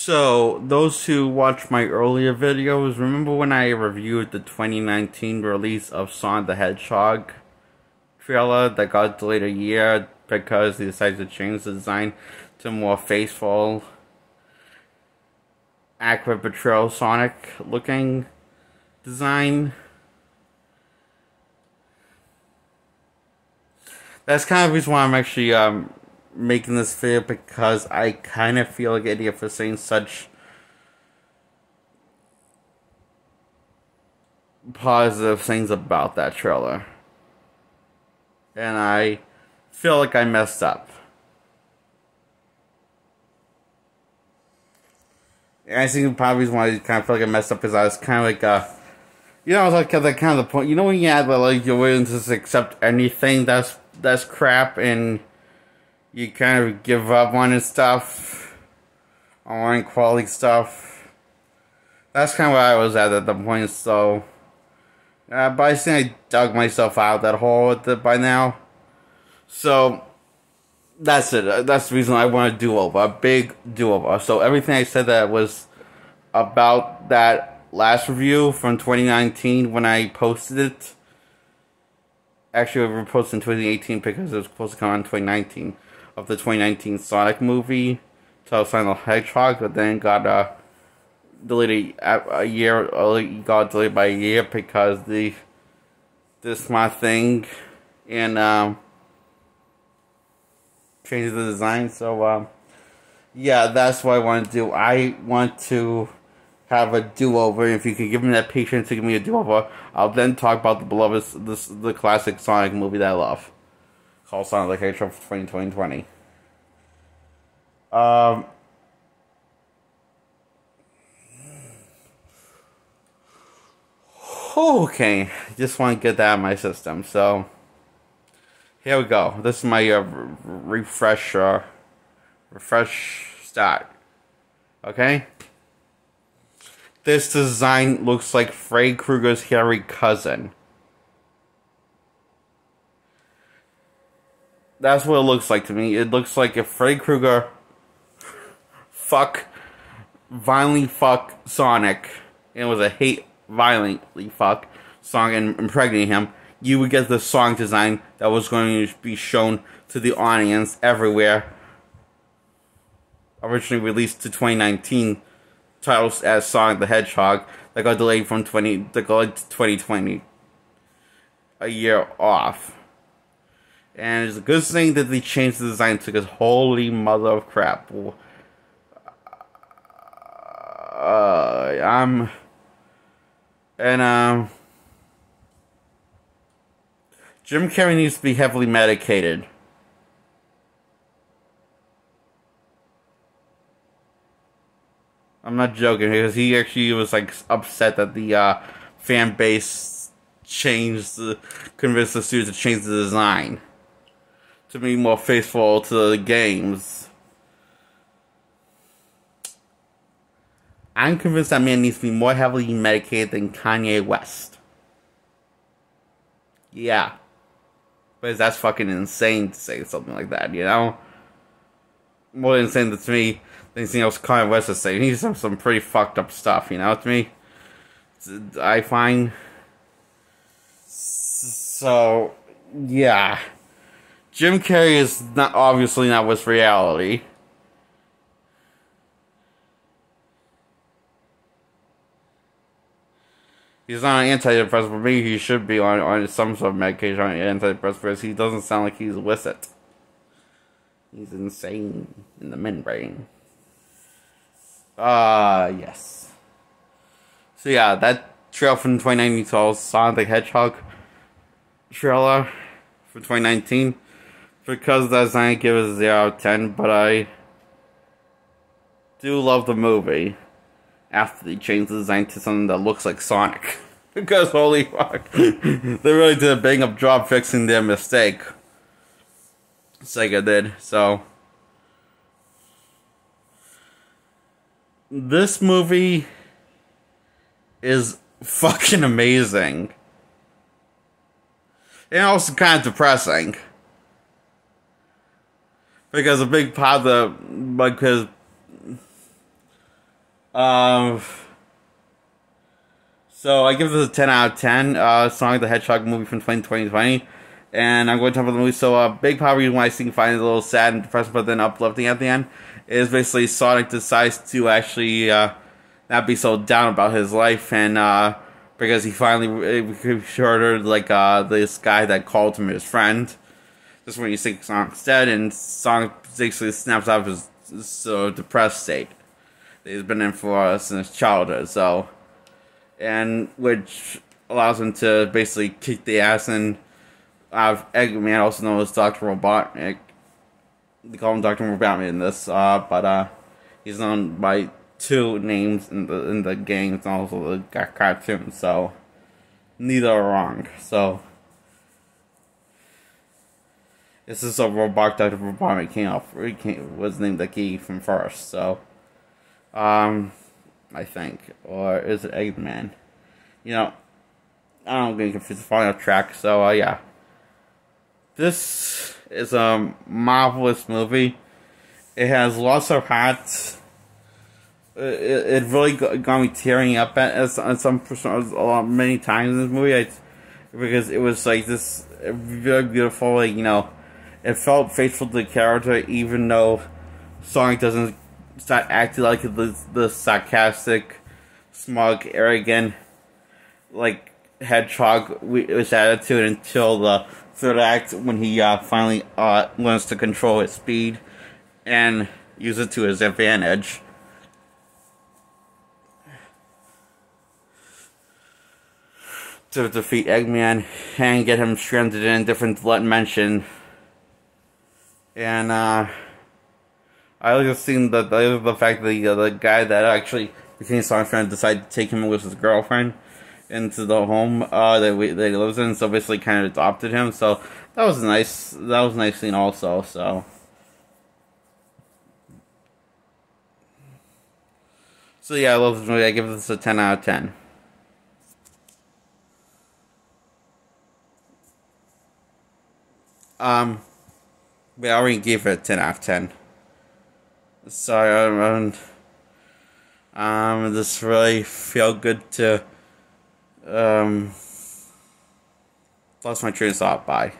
So, those who watched my earlier videos, remember when I reviewed the 2019 release of Sonic the Hedgehog trailer that got delayed a year because they decided to change the design to more faithful, accurate portrayal Sonic looking design? That's kind of the reason why I'm actually making this video, because I kind of feel like an idiot for saying such positive things about that trailer. And I feel like I messed up. And I think probably the reason why I kind of feel like I messed up is I was kind of like, I was like at that kind of the point, when you had like you're willing to just accept anything that's crap, and you kind of give up on it stuff, on quality stuff. That's kind of where I was at the point. So, but I think I dug myself out that hole by now. So that's it. That's the reason I want a do-over, a big do-over. So everything I said that was about that last review from 2019 when I posted it. Actually, we were posted in 2018 because it was supposed to come out in 2019 of the 2019 Sonic movie, titled Sonic the Hedgehog, but then got delayed a year. Got delayed by a year because this my thing, and changed the design. So yeah, that's what I want to do. I want to have a do-over. If you can give me that patience to give me a do-over, I'll then talk about the beloved, the classic Sonic movie that I love, called Sonic the Hedgehog for 2020. Okay, just want to get that out of my system. So here we go. This is my refresh start. Okay. This design looks like Freddy Krueger's hairy cousin. That's what it looks like to me. It looks like if Freddy Krueger violently fuck Sonic, and it was a violently fuck Sonic and impregnate him, you would get the Sonic design that was going to be shown to the audience everywhere. Originally released to 2019. Titles as Sonic the Hedgehog that got delayed from 2020, a year off. And it's a good thing that they changed the design because holy mother of crap. Jim Carrey needs to be heavily medicated. I'm not joking, because he actually was like upset that the fan base convinced the studio to change the design to be more faithful to the games. I'm convinced that man needs to be more heavily medicated than Kanye West. Yeah. Because that's fucking insane to say something like that, More insane to me. Anything else Kanye West is saying. He's some pretty fucked up stuff, to me. I find. So, yeah. Jim Carrey is obviously not with reality. He's not on antidepressant, but maybe he should be on some sort of medication on antidepressant, because he doesn't sound like he's with it. He's insane in the membrane. Yes. So yeah, that trailer from 2019 called Sonic the Hedgehog trailer for 2019. Because that's not give it a 0 out of 10, but I do love the movie after they changed the design to something that looks like Sonic. Because holy fuck, they really did a bang up job fixing their mistake. Sega did, so. This movie is fucking amazing. And also kind of depressing. Because a big part of because Um, so I give this a 10 out of 10. Sonic the Hedgehog movie from 2020. And I'm going to talk about the movie. So a big part of the reason why I think find it a little sad and depressing, but then uplifting at the end, is basically Sonic decides to actually not be so down about his life, and because he finally heard like this guy that called him his friend. This is when you think Sonic's dead, and Sonic basically snaps out of his depressed state that he's been in for since childhood. So, and which allows him to basically kick the ass and of Eggman, also known as Dr. Robotnik. They call him Dr. Robotnik in this, but he's known by two names in the games and also the cartoon, so neither are wrong. So this is a robot Dr. Robotnik was named the key from first, so I think, or is it Eggman? You know, I don't get confused. Falling off track. So yeah. This is a marvelous movie. It has lots of heart. It really got me tearing up many times in this movie. Because it was like this very beautiful, like, you know, it felt faithful to the character, even though Sonic doesn't start acting like the sarcastic, smug, arrogant, like Hedgehog with his attitude until the third act, when he finally learns to control his speed and use it to his advantage. To defeat Eggman and get him stranded in a different dimension. And I like the scene that the fact that the guy that actually became Sonic's friend decided to take him with his girlfriend into the home that he lives in, so basically kind of adopted him. So that was nice. That was a nice scene also. So yeah, I love this movie. I give this a 10 out of 10. But I already gave it a 10 out of 10. So this really felt good to lost my train of thought. Bye.